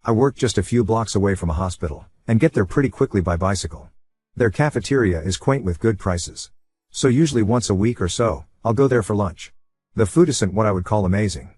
I work just a few blocks away from a hospital, and get there pretty quickly by bicycle. Their cafeteria is quaint with good prices. So usually once a week or so, I'll go there for lunch. The food isn't what I would call amazing.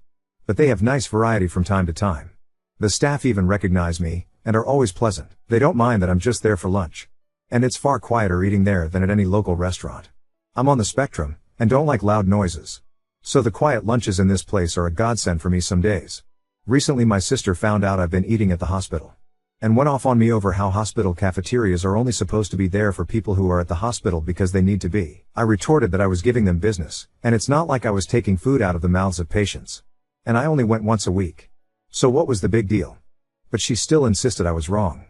But they have nice variety from time to time. The staff even recognize me, and are always pleasant. They don't mind that I'm just there for lunch. And it's far quieter eating there than at any local restaurant. I'm on the spectrum, and don't like loud noises. So the quiet lunches in this place are a godsend for me some days. Recently my sister found out I've been eating at the hospital. And went off on me over how hospital cafeterias are only supposed to be there for people who are at the hospital because they need to be. I retorted that I was giving them business, and it's not like I was taking food out of the mouths of patients. And I only went once a week. So what was the big deal? But she still insisted I was wrong.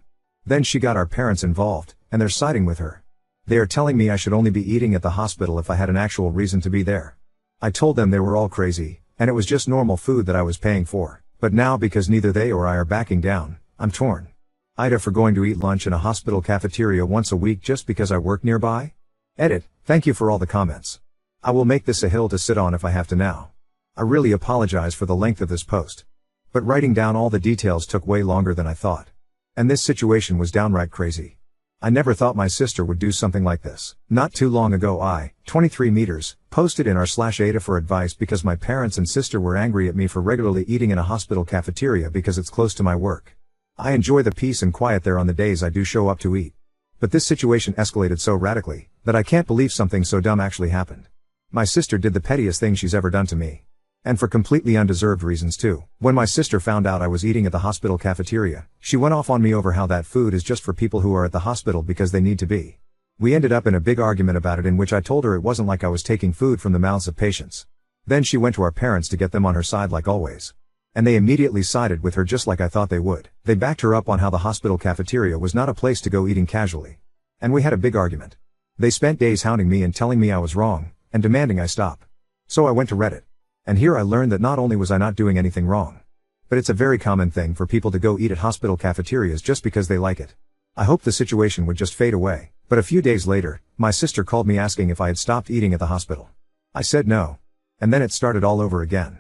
Then she got our parents involved, and they're siding with her. They are telling me I should only be eating at the hospital if I had an actual reason to be there. I told them they were all crazy, and it was just normal food that I was paying for. But now because neither they or I are backing down, I'm torn. Ida for going to eat lunch in a hospital cafeteria once a week just because I work nearby? Edit, thank you for all the comments. I will make this a hill to sit on if I have to now. I really apologize for the length of this post. But writing down all the details took way longer than I thought. And this situation was downright crazy. I never thought my sister would do something like this. Not too long ago I, 23 meters, posted in r/Ada for advice because my parents and sister were angry at me for regularly eating in a hospital cafeteria because it's close to my work. I enjoy the peace and quiet there on the days I do show up to eat. But this situation escalated so radically, that I can't believe something so dumb actually happened. My sister did the pettiest thing she's ever done to me. And for completely undeserved reasons too. When my sister found out I was eating at the hospital cafeteria, she went off on me over how that food is just for people who are at the hospital because they need to be. We ended up in a big argument about it in which I told her it wasn't like I was taking food from the mouths of patients. Then she went to our parents to get them on her side like always. And they immediately sided with her just like I thought they would. They backed her up on how the hospital cafeteria was not a place to go eating casually. And we had a big argument. They spent days hounding me and telling me I was wrong, and demanding I stop. So I went to Reddit. And here I learned that not only was I not doing anything wrong, but it's a very common thing for people to go eat at hospital cafeterias just because they like it. I hoped the situation would just fade away, but a few days later, my sister called me asking if I had stopped eating at the hospital. I said no. And then it started all over again.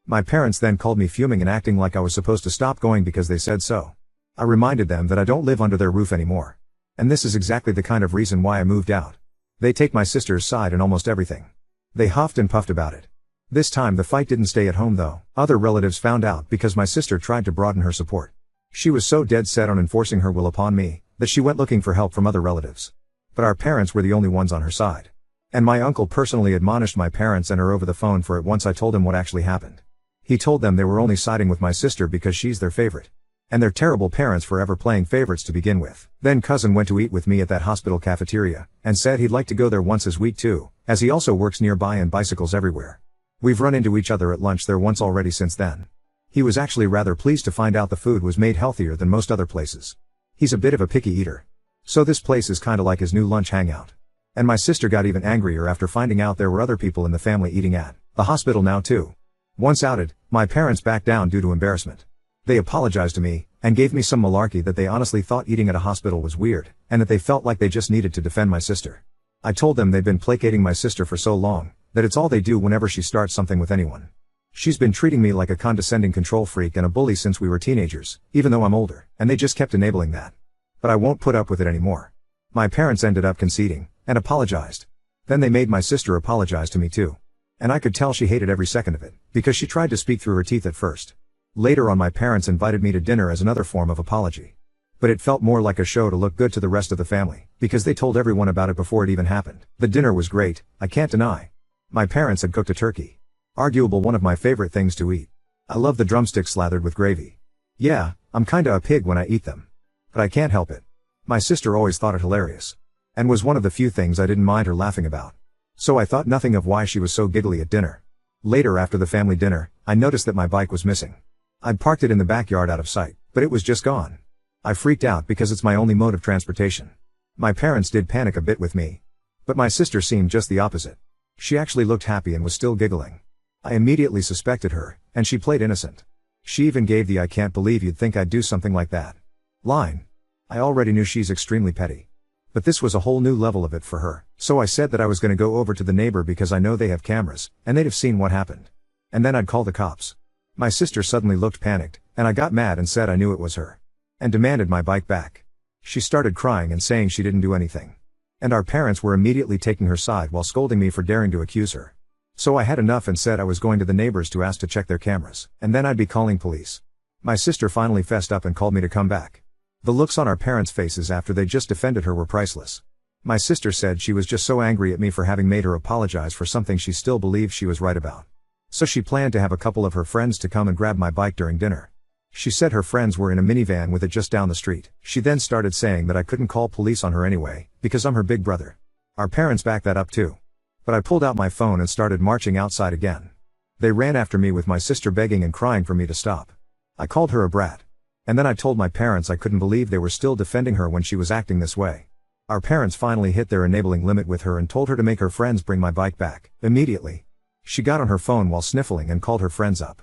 My parents then called me fuming and acting like I was supposed to stop going because they said so. I reminded them that I don't live under their roof anymore. And this is exactly the kind of reason why I moved out. They take my sister's side in almost everything. They huffed and puffed about it. This time the fight didn't stay at home though. Other relatives found out because my sister tried to broaden her support. She was so dead set on enforcing her will upon me, that she went looking for help from other relatives. But our parents were the only ones on her side. And my uncle personally admonished my parents and her over the phone for it once I told him what actually happened. He told them they were only siding with my sister because she's their favorite. And they're terrible parents for ever playing favorites to begin with. Then cousin went to eat with me at that hospital cafeteria, and said he'd like to go there once this week too, as he also works nearby and bicycles everywhere. We've run into each other at lunch there once already since then. He was actually rather pleased to find out the food was made healthier than most other places. He's a bit of a picky eater. So this place is kinda like his new lunch hangout. And my sister got even angrier after finding out there were other people in the family eating at the hospital now too. Once outed, my parents backed down due to embarrassment. They apologized to me, and gave me some malarkey that they honestly thought eating at a hospital was weird, and that they felt like they just needed to defend my sister. I told them they've been placating my sister for so long, that it's all they do whenever she starts something with anyone. She's been treating me like a condescending control freak and a bully since we were teenagers, even though I'm older, and they just kept enabling that. But I won't put up with it anymore. My parents ended up conceding, and apologized. Then they made my sister apologize to me too. And I could tell she hated every second of it, because she tried to speak through her teeth at first. Later on my parents invited me to dinner as another form of apology. But it felt more like a show to look good to the rest of the family, because they told everyone about it before it even happened. The dinner was great, I can't deny. My parents had cooked a turkey. Arguable one of my favorite things to eat. I love the drumsticks slathered with gravy. Yeah, I'm kinda a pig when I eat them. But I can't help it. My sister always thought it hilarious. And was one of the few things I didn't mind her laughing about. So I thought nothing of why she was so giggly at dinner. Later after the family dinner, I noticed that my bike was missing. I'd parked it in the backyard out of sight, but it was just gone. I freaked out because it's my only mode of transportation. My parents did panic a bit with me. But my sister seemed just the opposite. She actually looked happy and was still giggling. I immediately suspected her, and she played innocent. She even gave the "I can't believe you'd think I'd do something like that" line. I already knew she's extremely petty. But this was a whole new level of it for her. So I said that I was gonna go over to the neighbor because I know they have cameras, and they'd have seen what happened. And then I'd call the cops. My sister suddenly looked panicked, and I got mad and said I knew it was her. And demanded my bike back. She started crying and saying she didn't do anything. And our parents were immediately taking her side while scolding me for daring to accuse her. So I had enough and said I was going to the neighbors to ask to check their cameras, and then I'd be calling police. My sister finally fessed up and called me to come back. The looks on our parents' faces after they just defended her were priceless. My sister said she was just so angry at me for having made her apologize for something she still believed she was right about. So she planned to have a couple of her friends to come and grab my bike during dinner. She said her friends were in a minivan with it just down the street. She then started saying that I couldn't call police on her anyway, because I'm her big brother. Our parents backed that up too. But I pulled out my phone and started marching outside again. They ran after me with my sister begging and crying for me to stop. I called her a brat. And then I told my parents I couldn't believe they were still defending her when she was acting this way. Our parents finally hit their enabling limit with her and told her to make her friends bring my bike back, immediately. She got on her phone while sniffling and called her friends up.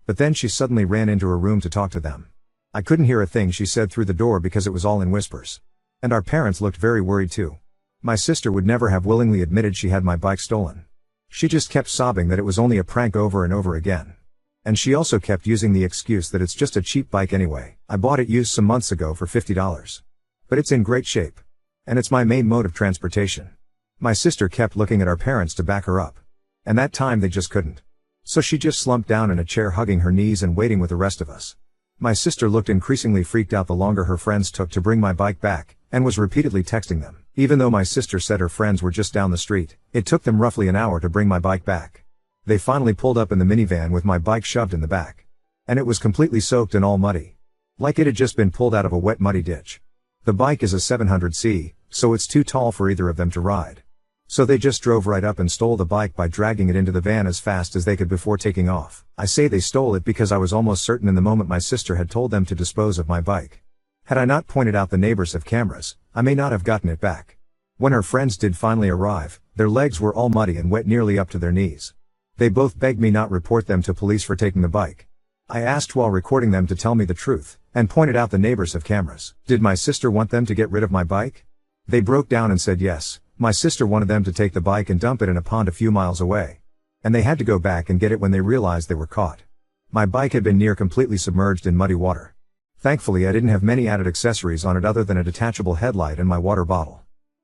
But then she suddenly ran into her room to talk to them. I couldn't hear a thing she said through the door because it was all in whispers. And our parents looked very worried too. My sister would never have willingly admitted she had my bike stolen. She just kept sobbing that it was only a prank over and over again. And she also kept using the excuse that it's just a cheap bike anyway. I bought it used some months ago for $50. But it's in great shape. And it's my main mode of transportation. My sister kept looking at our parents to back her up. And that time they just couldn't. So she just slumped down in a chair hugging her knees and waiting with the rest of us. My sister looked increasingly freaked out the longer her friends took to bring my bike back, and was repeatedly texting them. Even though my sister said her friends were just down the street, it took them roughly an hour to bring my bike back. They finally pulled up in the minivan with my bike shoved in the back. And it was completely soaked and all muddy. Like it had just been pulled out of a wet muddy ditch. The bike is a 700C, so it's too tall for either of them to ride. So they just drove right up and stole the bike by dragging it into the van as fast as they could before taking off. I say they stole it because I was almost certain in the moment my sister had told them to dispose of my bike. Had I not pointed out the neighbors have cameras, I may not have gotten it back. When her friends did finally arrive, their legs were all muddy and wet nearly up to their knees. They both begged me not report them to police for taking the bike. I asked while recording them to tell me the truth, and pointed out the neighbors have cameras. Did my sister want them to get rid of my bike? They broke down and said yes. My sister wanted them to take the bike and dump it in a pond a few miles away. And they had to go back and get it when they realized they were caught. My bike had been near completely submerged in muddy water. Thankfully I didn't have many added accessories on it other than a detachable headlight and my water bottle.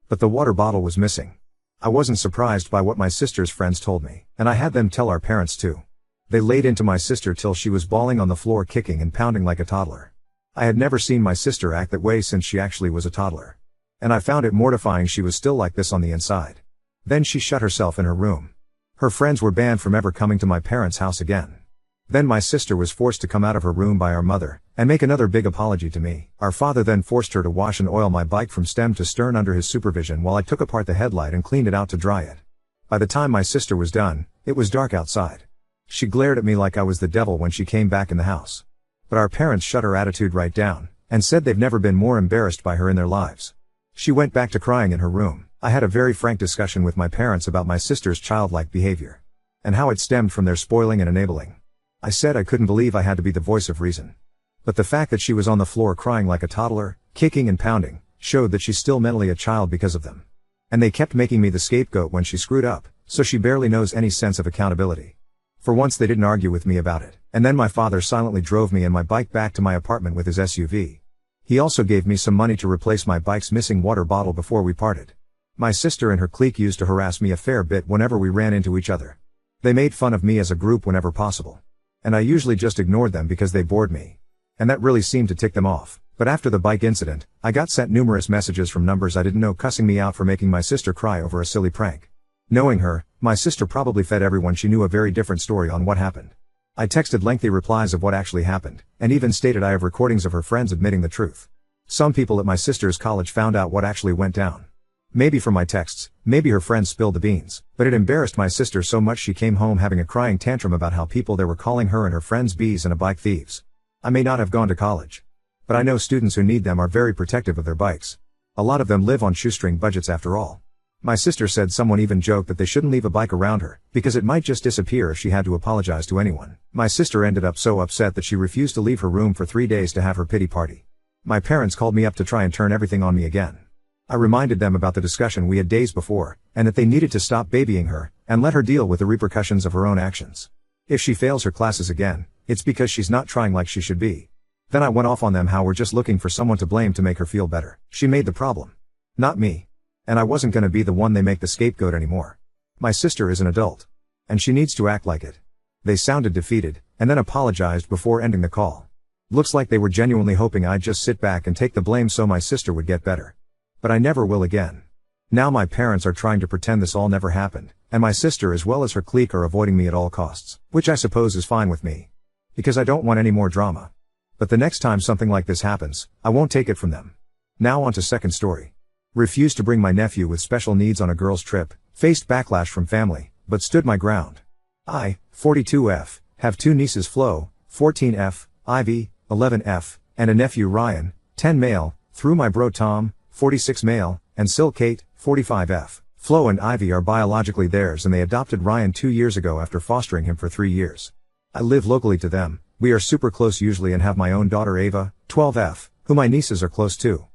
But the water bottle was missing. I wasn't surprised by what my sister's friends told me, and I had them tell our parents too. They laid into my sister till she was bawling on the floor kicking and pounding like a toddler. I had never seen my sister act that way since she actually was a toddler. And I found it mortifying she was still like this on the inside. Then she shut herself in her room. Her friends were banned from ever coming to my parents' house again. Then my sister was forced to come out of her room by our mother, and make another big apology to me. Our father then forced her to wash and oil my bike from stem to stern under his supervision while I took apart the headlight and cleaned it out to dry it. By the time my sister was done, it was dark outside. She glared at me like I was the devil when she came back in the house. But our parents shut her attitude right down, and said they've never been more embarrassed by her in their lives. She went back to crying in her room. I had a very frank discussion with my parents about my sister's childlike behavior. And how it stemmed from their spoiling and enabling. I said I couldn't believe I had to be the voice of reason. But the fact that she was on the floor crying like a toddler, kicking and pounding, showed that she's still mentally a child because of them. And they kept making me the scapegoat when she screwed up, so she barely knows any sense of accountability. For once they didn't argue with me about it, and then my father silently drove me and my bike back to my apartment with his SUV. He also gave me some money to replace my bike's missing water bottle before we parted. My sister and her clique used to harass me a fair bit whenever we ran into each other. They made fun of me as a group whenever possible. And I usually just ignored them because they bored me. And that really seemed to tick them off. But after the bike incident, I got sent numerous messages from numbers I didn't know cussing me out for making my sister cry over a silly prank. Knowing her, my sister probably fed everyone she knew a very different story on what happened. I texted lengthy replies of what actually happened, and even stated I have recordings of her friends admitting the truth. Some people at my sister's college found out what actually went down. Maybe from my texts, maybe her friends spilled the beans, but it embarrassed my sister so much she came home having a crying tantrum about how people there were calling her and her friends bees and bike thieves. I may not have gone to college. But I know students who need them are very protective of their bikes. A lot of them live on shoestring budgets after all. My sister said someone even joked that they shouldn't leave a bike around her, because it might just disappear if she had to apologize to anyone. My sister ended up so upset that she refused to leave her room for 3 days to have her pity party. My parents called me up to try and turn everything on me again. I reminded them about the discussion we had days before, and that they needed to stop babying her, and let her deal with the repercussions of her own actions. If she fails her classes again, It's because she's not trying like she should be. Then I went off on them how we're just looking for someone to blame to make her feel better. She made the problem. Not me. And I wasn't gonna be the one they make the scapegoat anymore. My sister is an adult. And she needs to act like it. They sounded defeated, and then apologized before ending the call. Looks like they were genuinely hoping I'd just sit back and take the blame so my sister would get better. But I never will again. Now my parents are trying to pretend this all never happened, and my sister as well as her clique are avoiding me at all costs, which I suppose is fine with me. Because I don't want any more drama. But the next time something like this happens, I won't take it from them. Now on to second story. Refused to bring my nephew with special needs on a girls' trip, faced backlash from family, but stood my ground. I, 42F, have two nieces Flo, 14F, Ivy, 11F, and a nephew Ryan, 10 male, through my bro Tom, 46 male, and Sil Kate, 45F. Flo and Ivy are biologically theirs and they adopted Ryan 2 years ago after fostering him for 3 years. I live locally to them, we are super close usually and have my own daughter Ava, 12F, who my nieces are close to.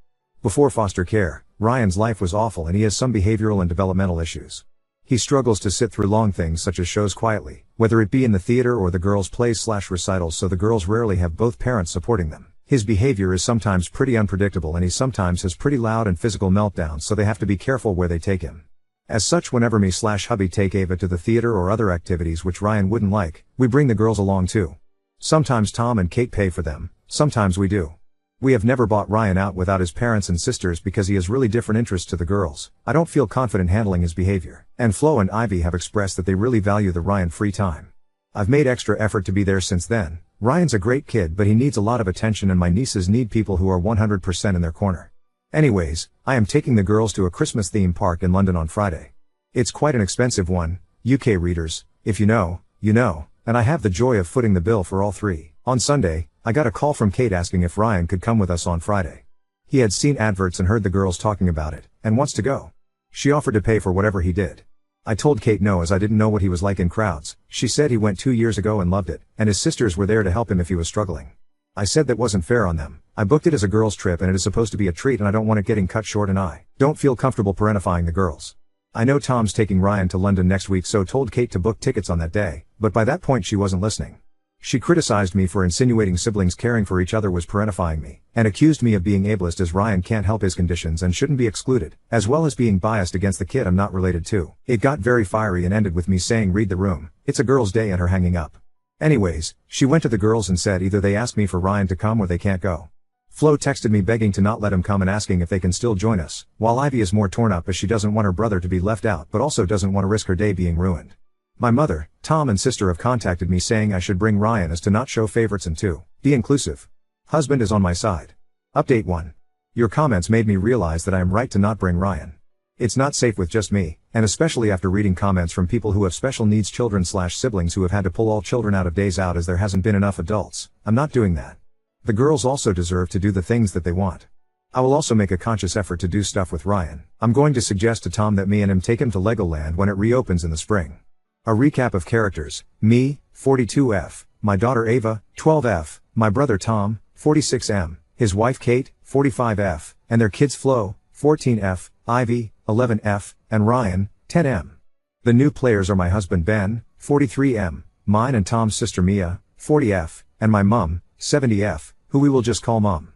Before foster care, Ryan's life was awful and he has some behavioral and developmental issues. He struggles to sit through long things such as shows quietly, whether it be in the theater or the girls' plays/recitals, so the girls rarely have both parents supporting them. His behavior is sometimes pretty unpredictable and he sometimes has pretty loud and physical meltdowns, so they have to be careful where they take him. As such, whenever me/hubby take Ava to the theater or other activities which Ryan wouldn't like, we bring the girls along too. Sometimes Tom and Kate pay for them, sometimes we do. We have never bought Ryan out without his parents and sisters because he has really different interests to the girls. I don't feel confident handling his behavior. And Flo and Ivy have expressed that they really value the Ryan free time. I've made extra effort to be there since then. Ryan's a great kid but he needs a lot of attention and my nieces need people who are 100% in their corner. Anyways, I am taking the girls to a Christmas theme park in London on Friday. It's quite an expensive one, UK readers, if you know, you know, and I have the joy of footing the bill for all three. On Sunday, I got a call from Kate asking if Ryan could come with us on Friday. He had seen adverts and heard the girls talking about it, and wants to go. She offered to pay for whatever he did. I told Kate no as I didn't know what he was like in crowds. She said he went 2 years ago and loved it, and his sisters were there to help him if he was struggling. I said that wasn't fair on them. I booked it as a girls' trip and it is supposed to be a treat and I don't want it getting cut short and I don't feel comfortable parentifying the girls. I know Tom's taking Ryan to London next week, so told Kate to book tickets on that day, but by that point she wasn't listening. She criticized me for insinuating siblings caring for each other was parentifying me, and accused me of being ableist as Ryan can't help his conditions and shouldn't be excluded, as well as being biased against the kid I'm not related to. It got very fiery and ended with me saying read the room, it's a girls' day, and her hanging up. Anyways, she went to the girls and said either they ask me for Ryan to come or they can't go. Flo texted me begging to not let him come and asking if they can still join us, while Ivy is more torn up as she doesn't want her brother to be left out but also doesn't want to risk her day being ruined. My mother, Tom and sister have contacted me saying I should bring Ryan as to not show favorites and to be inclusive. Husband is on my side. Update 1. Your comments made me realize that I am right to not bring Ryan. It's not safe with just me, and especially after reading comments from people who have special needs children/siblings who have had to pull all children out of days out as there hasn't been enough adults. I'm not doing that. The girls also deserve to do the things that they want. I will also make a conscious effort to do stuff with Ryan. I'm going to suggest to Tom that me and him take him to Legoland when it reopens in the spring. A recap of characters: me, 42F, my daughter Ava, 12F, my brother Tom, 46M, his wife Kate, 45F, and their kids Flo, 14F, Ivy, 11F, and Ryan, 10M. The new players are my husband Ben, 43M, mine and Tom's sister Mia, 40F, and my mum, 70F, who we will just call Mum.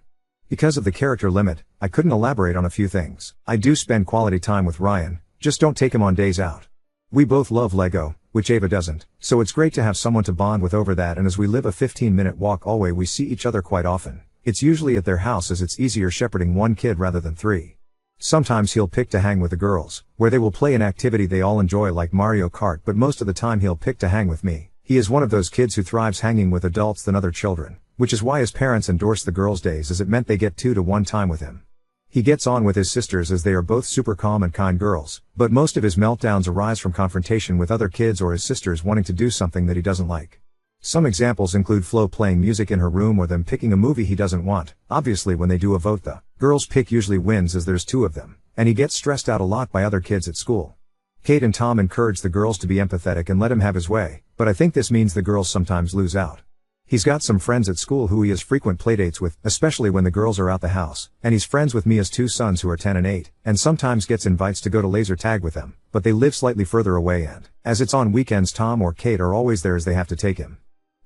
Because of the character limit, I couldn't elaborate on a few things. I do spend quality time with Ryan, just don't take him on days out. We both love Lego, which Ava doesn't, so it's great to have someone to bond with over that, and as we live a 15-minute walk away we see each other quite often. It's usually at their house as it's easier shepherding one kid rather than 3. Sometimes he'll pick to hang with the girls, where they will play an activity they all enjoy like Mario Kart, but most of the time he'll pick to hang with me. He is one of those kids who thrives hanging with adults than other children, which is why his parents endorsed the girls' days as it meant they get 2-to-1 time with him. He gets on with his sisters as they are both super calm and kind girls, but most of his meltdowns arise from confrontation with other kids or his sisters wanting to do something that he doesn't like. Some examples include Flo playing music in her room or them picking a movie he doesn't want. Obviously when they do a vote the girls' pick usually wins as there's 2 of them, and he gets stressed out a lot by other kids at school. Kate and Tom encourage the girls to be empathetic and let him have his way, but I think this means the girls sometimes lose out. He's got some friends at school who he has frequent playdates with, especially when the girls are out the house, and he's friends with Mia's 2 sons who are 10 and 8, and sometimes gets invites to go to laser tag with them, but they live slightly further away and, as it's on weekends, Tom or Kate are always there as they have to take him.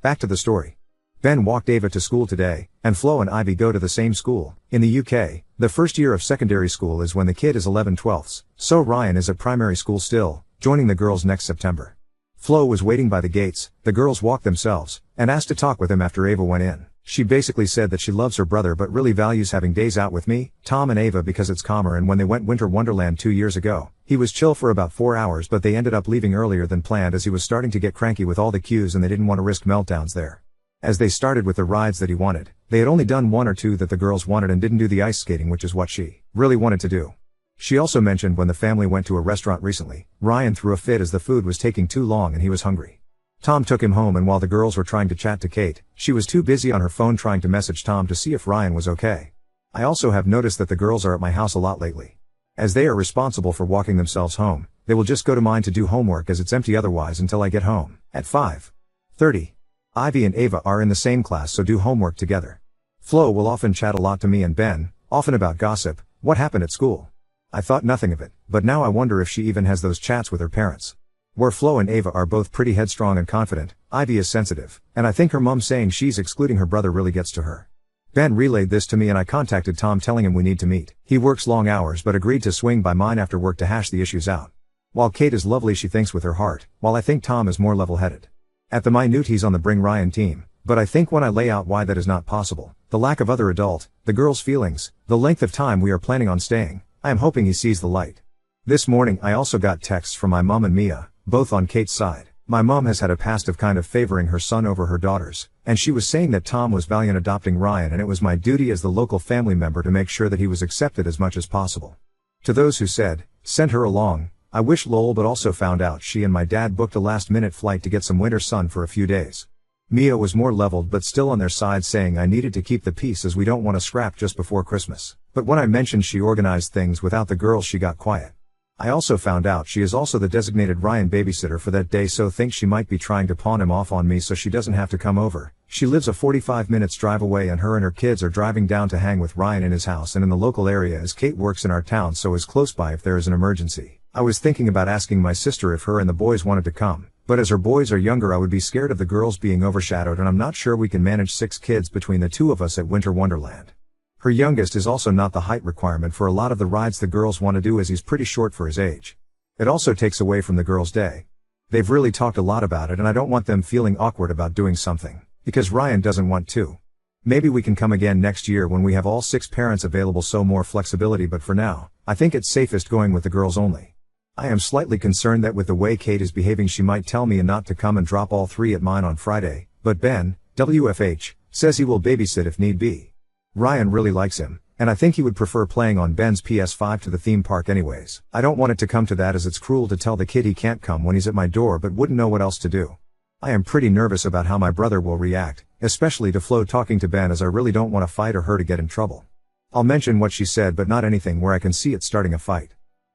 Back to the story. Ben walked Ava to school today, and Flo and Ivy go to the same school. In the UK, the first year of secondary school is when the kid is 11/12, so Ryan is at primary school still, joining the girls next September. Flo was waiting by the gates, the girls walked themselves, and asked to talk with him after Ava went in. She basically said that she loves her brother but really values having days out with me, Tom and Ava because it's calmer, and when they went Winter Wonderland 2 years ago, he was chill for about 4 hours but they ended up leaving earlier than planned as he was starting to get cranky with all the queues and they didn't want to risk meltdowns there. As they started with the rides that he wanted, they had only done 1 or 2 that the girls wanted and didn't do the ice skating, which is what she really wanted to do. She also mentioned when the family went to a restaurant recently, Ryan threw a fit as the food was taking too long and he was hungry. Tom took him home, and while the girls were trying to chat to Kate, she was too busy on her phone trying to message Tom to see if Ryan was okay. I also have noticed that the girls are at my house a lot lately. As they are responsible for walking themselves home, they will just go to mine to do homework as it's empty otherwise until I get home. At 5:30. Ivy and Ava are in the same class so do homework together. Flo will often chat a lot to me and Ben, often about gossip, what happened at school. I thought nothing of it, but now I wonder if she even has those chats with her parents. Where Flo and Ava are both pretty headstrong and confident, Ivy is sensitive, and I think her mom saying she's excluding her brother really gets to her. Ben relayed this to me and I contacted Tom telling him we need to meet. He works long hours but agreed to swing by mine after work to hash the issues out. While Kate is lovely, she thinks with her heart, while I think Tom is more level-headed. At the minute he's on the Bring Ryan team, but I think when I lay out why that is not possible, the lack of other adult, the girls' feelings, the length of time we are planning on staying, I am hoping he sees the light. This morning I also got texts from my mom and Mia, both on Kate's side. My mom has had a past of kind of favoring her son over her daughters, and she was saying that Tom was valiant adopting Ryan and it was my duty as the local family member to make sure that he was accepted as much as possible. To those who said, send her along, I wish lol, but also found out she and my dad booked a last-minute flight to get some winter sun for a few days. Mia was more leveled but still on their side, saying I needed to keep the peace as we don't want to scrap just before Christmas. But when I mentioned she organized things without the girls, she got quiet. I also found out she is also the designated Ryan babysitter for that day, so thinks she might be trying to pawn him off on me so she doesn't have to come over. She lives a 45 minutes drive away and her kids are driving down to hang with Ryan in his house and in the local area as Kate works in our town so is close by if there is an emergency. I was thinking about asking my sister if her and the boys wanted to come, but as her boys are younger I would be scared of the girls being overshadowed and I'm not sure we can manage 6 kids between the 2 of us at Winter Wonderland. Her youngest is also not the height requirement for a lot of the rides the girls want to do as he's pretty short for his age. It also takes away from the girls' day. They've really talked a lot about it and I don't want them feeling awkward about doing something, because Ryan doesn't want to. Maybe we can come again next year when we have all 6 parents available, so more flexibility, but for now, I think it's safest going with the girls only. I am slightly concerned that with the way Kate is behaving she might tell me not to come and drop all 3 at mine on Friday, but Ben, WFH, says he will babysit if need be. Ryan really likes him, and I think he would prefer playing on Ben's PS5 to the theme park anyways. I don't want it to come to that as it's cruel to tell the kid he can't come when he's at my door but wouldn't know what else to do. I am pretty nervous about how my brother will react, especially to Flo talking to Ben, as I really don't want to fight or her to get in trouble. I'll mention what she said but not anything where I can see it starting a fight.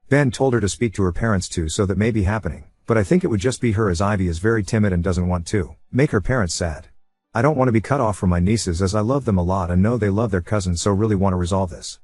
Ben told her to speak to her parents too, so that may be happening, but I think it would just be her as Ivy is very timid and doesn't want to make her parents sad. I don't want to be cut off from my nieces as I love them a lot and know they love their cousins, so really want to resolve this.